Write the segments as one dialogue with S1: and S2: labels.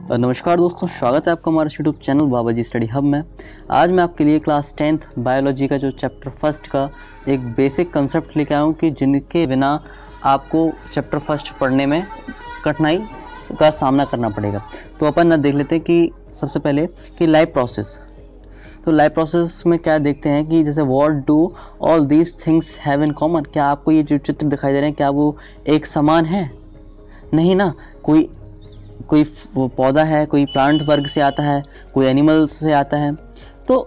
S1: नमस्कार दोस्तों, स्वागत है आपका हमारे यूट्यूब चैनल बाबाजी स्टडी हब में। आज मैं आपके लिए क्लास 10th बायोलॉजी का जो चैप्टर फर्स्ट का एक बेसिक कंसेप्ट लेके आया हूँ कि जिनके बिना आपको चैप्टर फर्स्ट पढ़ने में कठिनाई का सामना करना पड़ेगा। तो अपन ना देख लेते हैं कि सबसे पहले कि लाइफ प्रोसेस। तो लाइफ प्रोसेस में क्या देखते हैं कि जैसे what do all these things have in common. क्या आपको ये जो चित्र दिखाई दे रहे हैं क्या वो एक समान है? नहीं ना। कोई पौधा है, कोई प्लांट वर्ग से आता है, कोई एनिमल से आता है। तो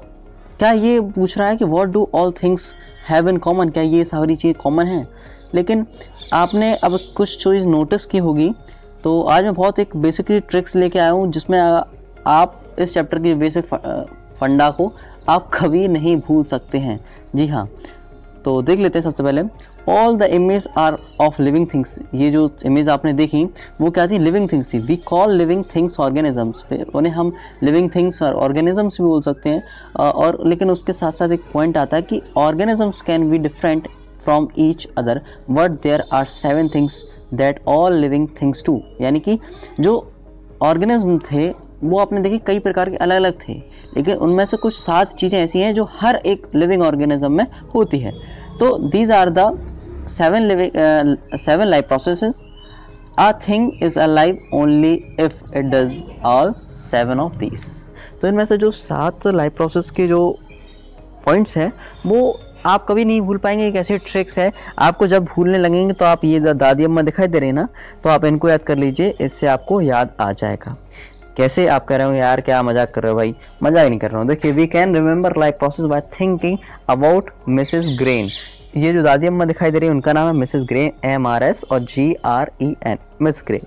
S1: क्या ये पूछ रहा है कि what do all things have in common, क्या ये सारी चीज़ कॉमन है? लेकिन आपने अब कुछ चीज़ नोटिस की होगी। तो आज मैं बहुत एक बेसिकली ट्रिक्स लेके आया हूँ जिसमें आप इस चैप्टर की बेसिक फंडा को आप कभी नहीं भूल सकते हैं। जी हाँ, तो देख लेते हैं। सबसे पहले all the image are of living things. ये जो इमेज आपने देखी वो क्या थी? लिविंग थिंग्स थी। We call living things organisms. फिर उन्हें हम लिविंग थिंग्स और ऑर्गेनिजम्स भी बोल सकते हैं। और लेकिन उसके साथ साथ एक पॉइंट आता है कि organisms can be different from each other but there are 7 things that all living things do. यानी कि जो ऑर्गेनिज्म थे वो आपने देखी कई प्रकार के अलग अलग थे, लेकिन उनमें से कुछ 7 चीज़ें ऐसी हैं जो हर एक लिविंग ऑर्गेनिज्म में होती है। तो these are the 7 life processes. A thing is alive only if it does all 7 of these. तो इनमें से जो 7 लाइफ प्रोसेस के जो पॉइंट्स हैं वो आप कभी नहीं भूल पाएंगे। एक ऐसी ट्रिक्स है, आपको जब भूलने लगेंगे तो आप ये दादी अम्मा दिखाई दे रही है ना, तो आप इनको याद कर लीजिए, इससे आपको याद आ जाएगा। कैसे? आप कह रहे हो यार क्या मजाक कर रहे हो भाई? मजाक नहीं कर रहा हूँ। देखिए, we can remember life process by thinking about Mrs Gren. ये जो दादी अम्मा दिखाई दे रही है उनका नाम है मिसेस ग्रेन, MRS और GREN, मिस ग्रेन।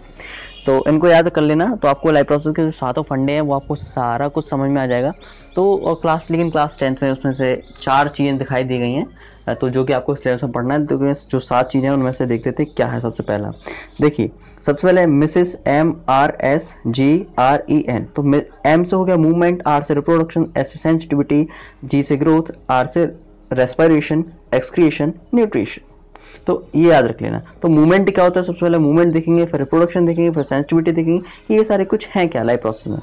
S1: तो इनको याद कर लेना, तो आपको लाइफ प्रोसेस के जो 7 फंडे हैं वो आपको सारा कुछ समझ में आ जाएगा। तो और लेकिन क्लास 10th में उसमें से 4 चीज़ें दिखाई दी गई हैं, तो जो कि आपको सिलेबस में पढ़ना है। तो जो 7 चीज़ें हैं उनमें से देख लेते हैं क्या है। सबसे पहला देखिए, सबसे पहले मिसेस MRSGREN। तो M से हो गया मूवमेंट, R से रिप्रोडक्शन, S से सेंसिटिविटी, G से ग्रोथ, R से रेस्पिरेशन, एक्सक्रिएशन, न्यूट्रिशन। तो ये याद रख लेना। तो मूवमेंट क्या होता है? सबसे पहले मूवमेंट देखेंगे, फिर रिप्रोडक्शन देखेंगे, फिर सेंसिटिविटी देखेंगे कि ये सारे कुछ हैं क्या लाइफ प्रोसेस में।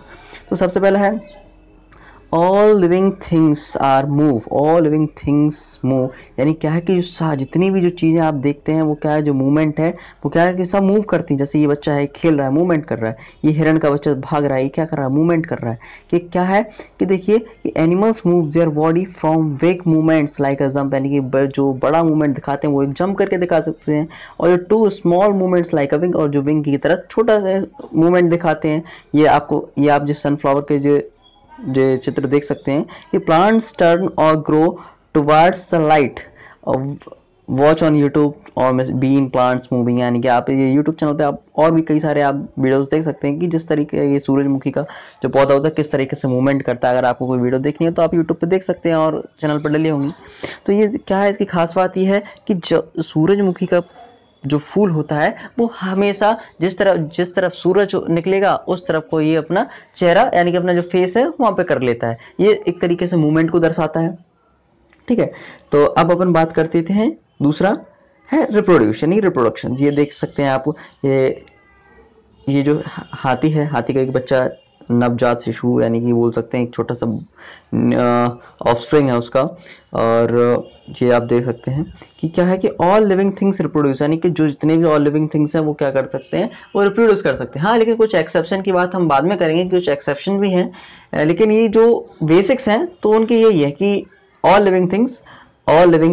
S1: तो सबसे पहला है all living things are move. All living things move यानी क्या है कि जितनी भी जो चीज़ें आप देखते हैं वो क्या है, जो मूवमेंट है वो क्या है कि सब मूव करती हैं। जैसे ये बच्चा है खेल रहा है, मूवमेंट कर रहा है। ये हिरण का बच्चा भाग रहा है, ये क्या कर रहा है? मूवमेंट कर रहा है। कि क्या है कि देखिए कि animals move their body from wake movements like a jump. यानी कि जो बड़ा मूवमेंट दिखाते हैं वो एक जंप करके दिखा सकते हैं, और जो 2 small movements like a wing, और जो विंग की तरह छोटा सा मूवमेंट दिखाते हैं। ये आप जिस सनफ्लावर के जो चित्र देख सकते हैं कि प्लांट्स टर्न और grow towards the light. Watch on YouTube और बीन प्लांट्स मूविंग। यानी कि आप ये यूट्यूब चैनल पे आप और भी कई सारे आप वीडियोस देख सकते हैं कि जिस तरीके ये सूरजमुखी का जो पौधा होता है किस तरीके से मूवमेंट करता है। अगर आपको कोई वीडियो देखनी है तो आप यूट्यूब पे देख सकते हैं और चैनल पर डली होंगी। तो ये क्या है, इसकी खास बात ये है कि जो सूरजमुखी का जो फूल होता है वो हमेशा जिस तरफ सूरज निकलेगा उस तरफ को ये अपना चेहरा यानी कि अपना जो फेस है वहां पे कर लेता है। ये एक तरीके से मूवमेंट को दर्शाता है। ठीक है, तो अब अपन बात करते हैं दूसरा है रिप्रोड्यूशन, ही रिप्रोडक्शन। ये देख सकते हैं आप, ये जो हाथी है, हाथी का एक बच्चा नवजात शिशु यानी कि बोल सकते हैं एक छोटा सा ऑफस्प्रिंग है उसका। और ये आप देख सकते हैं कि क्या है कि ऑल लिविंग थिंग्स रिप्रोड्यूस, यानी कि जो जितने भी ऑल लिविंग थिंग्स हैं वो क्या कर सकते हैं, वो रिप्रोड्यूस कर सकते हैं। हाँ, लेकिन कुछ एक्सेप्शन की बात हम बाद में करेंगे, कुछ एक्सेप्शन भी हैं। लेकिन ये जो बेसिक्स हैं तो उनकी यही है कि ऑल लिविंग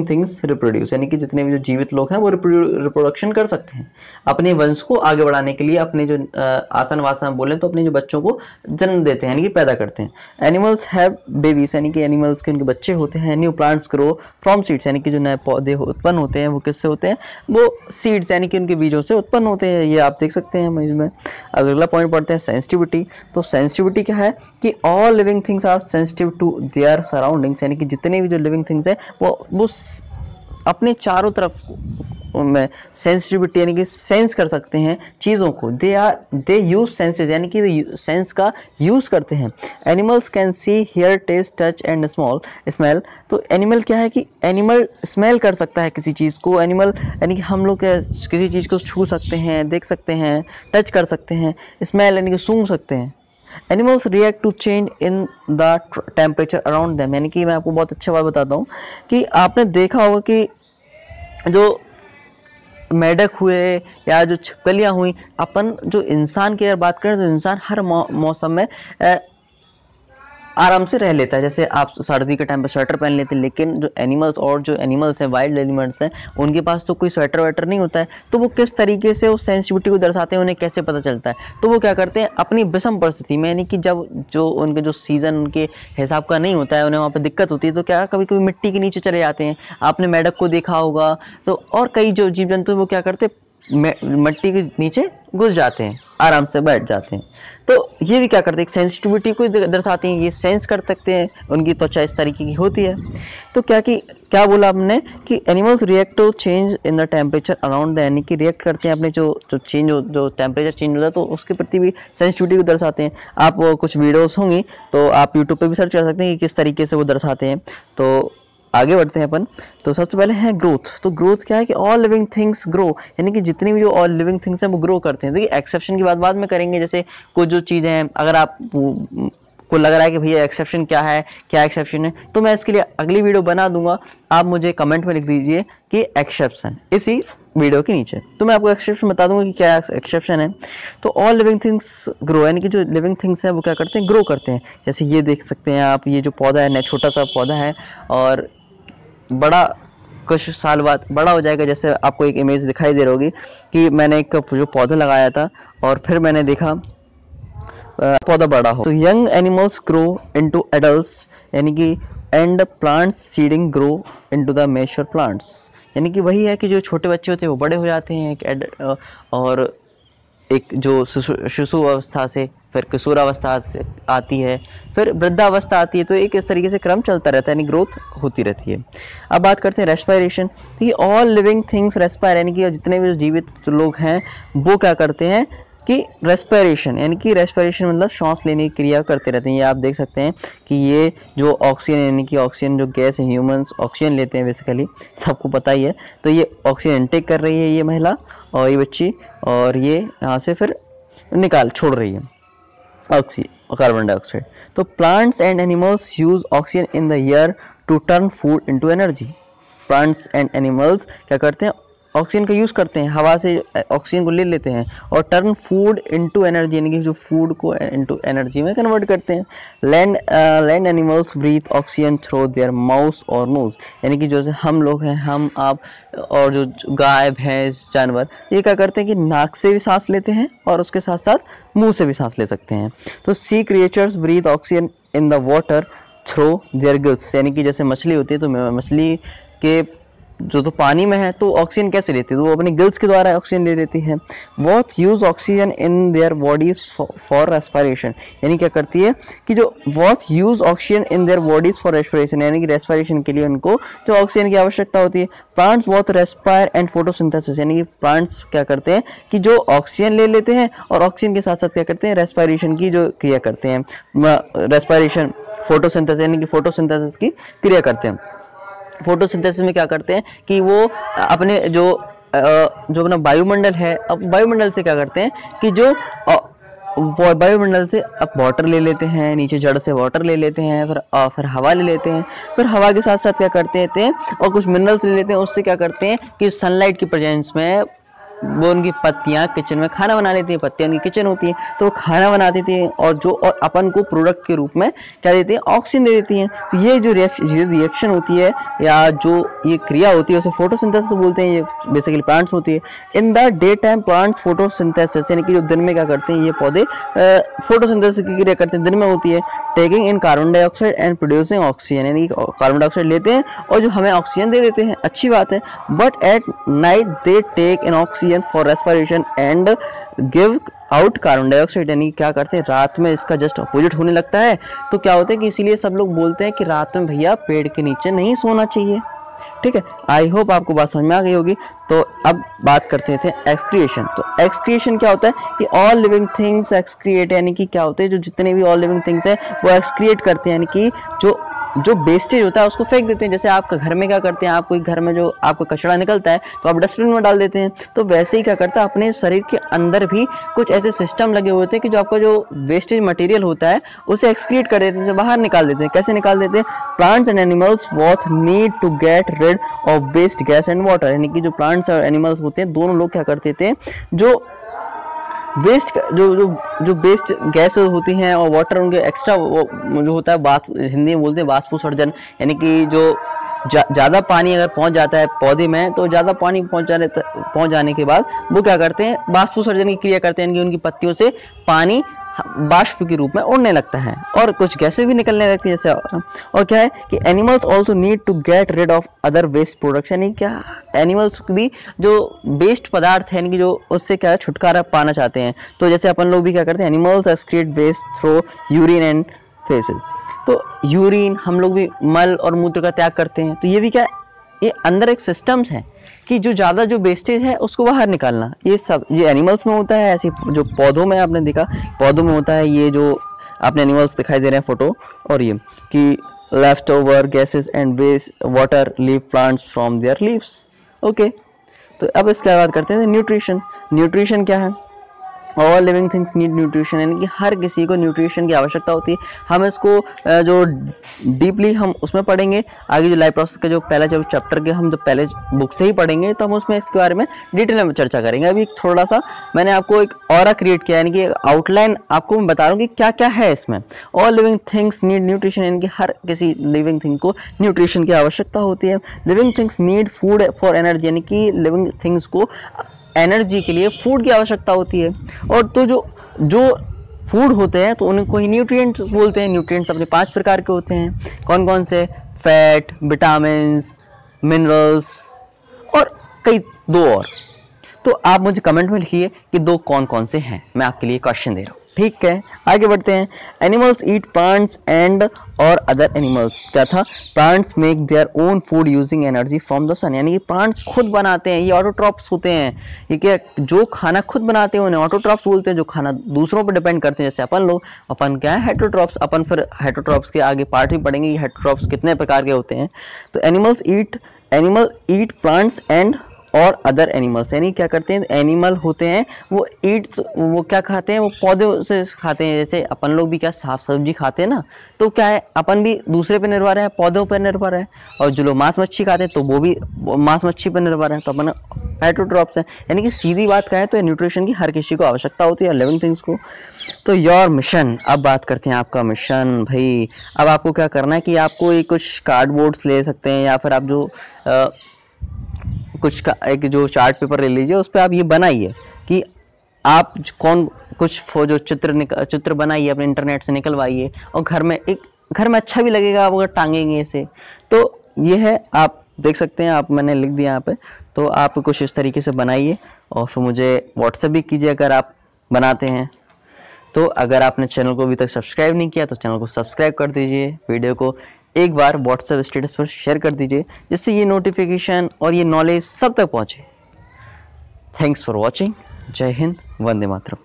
S1: थिंग्स रिप्रोड्यूस, यानी कि जितने भी जो जीवित लोग हैं वो रिप्रोडक्शन कर सकते हैं अपने वंश को आगे बढ़ाने के लिए। अपने जो आसन वासन बोले तो अपने जो बच्चों को जन्म देते हैं यानी कि पैदा करते हैं। एनिमल्स हैव बेबीज, यानी कि एनिमल्स के उनके बच्चे होते हैं। New plants grow from seeds, यानी कि जो नए पौधे उत्पन्न होते हैं वो किससे होते हैं? वो सीड्स यानी कि उनके बीजों से उत्पन्न होते हैं। ये आप देख सकते हैं इमेज में। अगला पॉइंट पढ़ते हैं सेंसिटिविटी। तो सेंसिटिविटी क्या है कि all living things are sensitive to their surroundings, यानी कि जितने भी जो लिविंग थिंग्स है वो अपने चारों तरफ में सेंसिटिविटी यानी कि सेंस कर सकते हैं चीज़ों को। दे यूज सेंसेस, यानी कि वे सेंस का यूज़ करते हैं। Animals can see, hear, taste, touch and smell. तो एनिमल क्या है कि एनिमल स्मेल कर सकता है किसी चीज़ को। एनिमल यानी कि हम लोग किसी चीज़ को छू सकते हैं, देख सकते हैं, टच कर सकते हैं। स्मेल यानी कि सूंघ सकते हैं। Animals react to change in the temperature around them, यानी कि मैं आपको बहुत अच्छा बात बताता हूँ कि आपने देखा होगा कि जो मेढक हुए या जो छिपकलियाँ हुई, अपन जो इंसान की अगर बात करें तो इंसान हर मौसम में आराम से रह लेता है। जैसे आप सर्दी के टाइम पे स्वेटर पहन लेते हैं, लेकिन जो एनिमल्स और जो एनिमल्स हैं, वाइल्ड एनिमल्स हैं, उनके पास तो कोई स्वेटर वेटर नहीं होता है। तो वो किस तरीके से उस सेंसिटिविटी को दर्शाते हैं, उन्हें कैसे पता चलता है? तो वो क्या करते हैं, अपनी विषम परिस्थिति में, यानी कि जब जो उनके जो सीजन उनके हिसाब का नहीं होता है, उन्हें वहाँ पर दिक्कत होती है, तो क्या कभी कभी मिट्टी के नीचे चले जाते हैं। आपने मेढक को देखा होगा, तो और कई जो जीव जंतु वो क्या करते हैं, मिट्टी के नीचे घुस जाते हैं, आराम से बैठ जाते हैं। तो ये भी क्या करते हैं, सेंसिटिविटी को दर्शाते हैं, ये सेंस कर सकते हैं, उनकी त्वचा इस तरीके की होती है। तो क्या बोला हमने कि animals react to change in the temperature around the, यानी कि रिएक्ट करते हैं अपने जो टेम्परेचर चेंज होता है, तो उसके प्रति भी सेंसिटिविटी को दर्शाते हैं। आप कुछ वीडियोस होंगी तो आप यूट्यूब पे भी सर्च कर सकते हैं कि किस तरीके से वो दर्शाते हैं। तो आगे बढ़ते हैं अपन। तो सबसे पहले है ग्रोथ। तो ग्रोथ क्या है कि ऑल लिविंग थिंग्स ग्रो, यानी कि जितनी भी जो ऑल लिविंग थिंग्स हैं वो ग्रो करते हैं। देखिए एक्सेप्शन की बात बाद में करेंगे, जैसे कुछ जो चीज़ें हैं, अगर आप को लग रहा है कि भैया एक्सेप्शन क्या है, क्या एक्सेप्शन है, तो मैं इसके लिए अगली वीडियो बना दूंगा। आप मुझे कमेंट में लिख दीजिए कि एक्सेप्शन इसी वीडियो के नीचे, तो मैं आपको एक्सेप्शन बता दूंगा कि क्या एक्सेप्शन है। तो ऑल लिविंग थिंग्स ग्रो, यानी कि जो लिविंग थिंग्स हैं वो क्या करते हैं, ग्रो करते हैं। जैसे ये देख सकते हैं आप, ये जो पौधा है, छोटा सा पौधा है और बड़ा कुछ साल बाद बड़ा हो जाएगा। जैसे आपको एक इमेज दिखाई दे रही होगी कि मैंने एक जो पौधा लगाया था और फिर मैंने देखा पौधा बड़ा हो। तो young animals grow into adults, यानी कि and plants seeding grow into the mature plants, यानी कि वही है कि जो छोटे बच्चे होते हैं वो बड़े हो जाते हैं और एक जो शिशु अवस्था से फिर किशोरावस्था आती है, फिर वृद्धावस्था आती है। तो एक इस तरीके से क्रम चलता रहता है, यानी ग्रोथ होती रहती है। अब बात करते हैं रेस्पिरेशन। तो ये ऑल लिविंग थिंग्स रेस्पायर, यानी कि जितने भी जीवित लोग हैं वो क्या करते हैं कि रेस्पिरेशन, यानी कि रेस्पिरेशन मतलब सांस लेने की क्रिया करते रहते हैं। ये आप देख सकते हैं कि ये जो ऑक्सीजन, यानी कि ऑक्सीजन जो गैस है, ह्यूमंस ऑक्सीजन लेते हैं बेसिकली, सबको पता ही है। तो ये ऑक्सीजन इनटेक कर रही है ये महिला और ये बच्ची, और ये यहाँ से फिर छोड़ रही है ऑक्सीजन, कार्बन डाइऑक्साइड। तो plants and animals use oxygen in the air to turn food into energy. Plants and animals क्या करते हैं, ऑक्सीजन का यूज़ करते हैं, हवा से ऑक्सीजन को ले लेते हैं और टर्न फूड इनटू एनर्जी, यानी कि जो फूड को इनटू एनर्जी में कन्वर्ट करते हैं। Land animals breathe oxygen through their mouth और नोज, यानी कि जैसे हम लोग हैं, हम आप और जो गाय भैंस जानवर, ये क्या करते हैं कि नाक से भी सांस लेते हैं और उसके साथ साथ मुंह से भी सांस ले सकते हैं। तो sea creatures breathe oxygen in the water through their gills, यानी कि जैसे मछली होती है, तो मछली के जो तो पानी में है तो ऑक्सीजन कैसे लेती है, तो वो अपने गिल्स के द्वारा ऑक्सीजन ले लेती है। What use oxygen in their bodies for respiration, यानी क्या करती है कि जो what use oxygen in their bodies for respiration, यानी कि रेस्पिरेशन के लिए उनको जो ऑक्सीजन की आवश्यकता होती है। Plants what respire and photosynthesis, यानी कि प्लांट्स क्या करते हैं कि जो ऑक्सीजन ले लेते हैं और ऑक्सीजन के साथ साथ क्या करते हैं, रेस्पिरेशन की जो क्रिया करते हैं, रेस्पिरेशन फोटोसिंथेसिस, यानी कि फोटोसिंथेसिस की क्रिया करते हैं। फोटोसिंथेसिस में क्या करते हैं कि वो अपने जो अपना वायुमंडल है, अब वायुमंडल से क्या करते हैं कि जो वायुमंडल से अब वाटर ले लेते हैं, नीचे जड़ से वाटर ले लेते हैं, फिर हवा ले लेते हैं, फिर हवा के साथ साथ क्या करते हैं और कुछ मिनरल्स ले लेते हैं। उससे क्या करते हैं कि सनलाइट की प्रेजेंस में वो उनकी पत्तियां किचन में खाना बना लेती हैं, पत्तियां उनकी किचन होती हैं, तो वो खाना बनाती थी और अपन को प्रोडक्ट के रूप में क्या देती हैं, ऑक्सीजन दे देती हैं। तो ये जो रिएक्शन होती है या जो ये क्रिया होती है उसे फोटोसिंथेसिस बोलते हैं। ये बेसिकली प्लांट्स होती है। In the day time plants photosynthesis, यानी कि जो दिन में क्या करते हैं ये पौधे फोटोसिंथेसिस की क्रिया करते हैं, दिन में होती है। Taking in carbon dioxide and producing oxygen, यानी कार्बन डाइऑक्साइड लेते हैं और जो हमें ऑक्सीजन दे देते हैं, अच्छी बात है। But at night they take in oxygen for respiration and give out carbon dioxide, यानी क्या करते हैं रात में इसका जस्ट अपोजिट होने लगता है। तो क्या होता है कि इसीलिए सब लोग बोलते हैं कि रात में भैया पेड़ के नीचे नहीं सोना चाहिए। ठीक है, आई होप आपको बात समझ में आ गई होगी। तो अब बात करते थे एक्सक्रिएशन। तो एक्सक्रिएशन क्या होता है कि ऑल लिविंग थिंग्स एक्सक्रिएट, यानी कि क्या होते हैं जो जितने भी ऑल लिविंग थिंग्स है वो एक्सक्रिएट करते हैं, यानी कि जो जो वेस्टेज होता है उसको फेंक देते हैं। जैसे आपका घर में क्या करते हैं, आप कोई घर में जो आपका कचरा निकलता है तो आप डस्टबिन में डाल देते हैं, तो वैसे ही क्या करता है अपने शरीर के अंदर भी कुछ ऐसे सिस्टम लगे होते हैं कि जो आपका जो वेस्टेज मटेरियल होता है उसे एक्सक्रीट कर देते हैं, बाहर निकाल देते हैं। कैसे निकाल देते हैं? Plants and animals both need to get rid of waste gas and water, यानी कि जो प्लांट्स और एनिमल्स होते हैं दोनों लोग क्या करते थे, जो वेस्ट जो वेस्ट गैस होती हैं और वाटर उनके एक्स्ट्रा जो होता है बात हिंदी में बोलते हैं वाष्पोत्सर्जन, यानी कि जो ज़्यादा पानी अगर पहुंच जाता है पौधे में तो ज़्यादा पानी पहुंच जाने के बाद वो क्या करते हैं, वाष्पोत्सर्जन की क्रिया करते हैं, यानी कि उनकी पत्तियों से पानी बाष्प के रूप में उड़ने लगता है और कुछ गैसें भी निकलने लगती है जैसे। और क्या है कि animals also need to get rid of other waste products, यानी क्या एनिमल्स भी जो वेस्ट पदार्थ है, यानी कि जो उससे क्या है छुटकारा पाना चाहते हैं। तो जैसे अपन लोग भी क्या करते हैं, animals excrete waste through urine and faeces, तो यूरिन हम लोग भी मल और मूत्र का त्याग करते हैं। तो ये भी क्या, ये अंदर एक सिस्टम्स है कि जो ज़्यादा जो वेस्टेज है उसको बाहर निकालना, ये सब ये एनिमल्स में होता है। ऐसे जो पौधों में आपने देखा, पौधों में होता है ये जो आपने एनिमल्स दिखाई दे रहे हैं फोटो, और ये कि left over gases and waste water leave plants from their leaves. Okay, तो अब इसके बाद करते हैं न्यूट्रिशन। न्यूट्रिशन क्या है? All living things need nutrition, यानी कि हर किसी को न्यूट्रिशन की आवश्यकता होती है। हम इसको जो डीपली हम उसमें पढ़ेंगे आगे, जो लाइफ प्रोसेस का जो पहला जब चैप्टर के हम जब पहले बुक से ही पढ़ेंगे तो हम उसमें इसके बारे में डिटेल में चर्चा करेंगे। अभी थोड़ा सा मैंने आपको एक ऑरा क्रिएट किया, यानी कि आउटलाइन आपको मैं बता रहा हूँ कि क्या क्या है इसमें। All living things need nutrition, यानी कि हर किसी लिविंग थिंग को न्यूट्रिशन की आवश्यकता होती है। Living things need food for energy, यानी कि लिविंग थिंग्स को एनर्जी के लिए फूड की आवश्यकता होती है। और तो जो फूड होते हैं तो उनको ही न्यूट्रिएंट्स बोलते हैं। न्यूट्रिएंट्स अपने 5 प्रकार के होते हैं। कौन कौन से? फैट, विटामिन्स, मिनरल्स और कई 2 और। तो आप मुझे कमेंट में लिखिए कि 2 कौन कौन से हैं, मैं आपके लिए क्वेश्चन दे रहा हूँ। ठीक है, आगे बढ़ते हैं। एनिमल्स ईट प्लांट्स एंड और अदर एनिमल्स, क्या था? Plants make their own food using energy from the sun, यानी कि प्लांट्स खुद बनाते हैं, ये ऑटोट्रॉप्स होते हैं। ये क्या, जो खाना खुद बनाते हैं उन्हें ऑटोट्रॉप्स बोलते हैं। जो खाना दूसरों पर डिपेंड करते हैं, जैसे अपन लोग, अपन क्या है हेटरोट्रॉप्स। अपन फिर हेटरोट्रॉप्स के आगे पार्ट भी पढ़ेंगे कि हेटरोट्रॉप्स कितने प्रकार के होते हैं। तो एनिमल ईट प्लांट्स एंड और अदर एनिमल्स, यानी क्या करते हैं, एनिमल होते हैं वो क्या खाते हैं, वो पौधों से खाते हैं। जैसे अपन लोग भी क्या साग सब्जी खाते हैं ना, तो क्या है अपन भी दूसरे पे निर्भर है, पौधों पर निर्भर है। और जो लोग मांस मच्छी खाते हैं तो वो भी मांस मच्छी पर निर्भर है, तो अपन हेटरोट्रॉप्स हैं। यानी कि सीधी बात कहें तो न्यूट्रिशन की हर किसी को आवश्यकता होती है, लिविंग थिंग्स को। तो योर मिशन, अब बात करते हैं आपका मिशन। भाई अब आपको क्या करना है कि आपको एक कुछ कार्डबोर्ड्स ले सकते हैं, या फिर आप जो कुछ का एक जो चार्ट पेपर ले लीजिए, उस पर आप ये बनाइए कि आप कुछ जो चित्र बनाइए, अपने इंटरनेट से निकलवाइए और घर में अच्छा भी लगेगा आप अगर टांगेंगे इसे। तो ये है, आप देख सकते हैं, आप मैंने लिख दिया यहाँ पे। तो आप कुछ इस तरीके से बनाइए और फिर मुझे व्हाट्सएप भी कीजिए अगर आप बनाते हैं। तो अगर आपने चैनल को अभी तक सब्सक्राइब नहीं किया तो चैनल को सब्सक्राइब कर दीजिए, वीडियो को एक बार व्हाट्सएप स्टेटस पर शेयर कर दीजिए, जिससे ये नोटिफिकेशन और ये नॉलेज सब तक पहुंचे। Thanks for watching. जय हिंद, वंदे मातरम।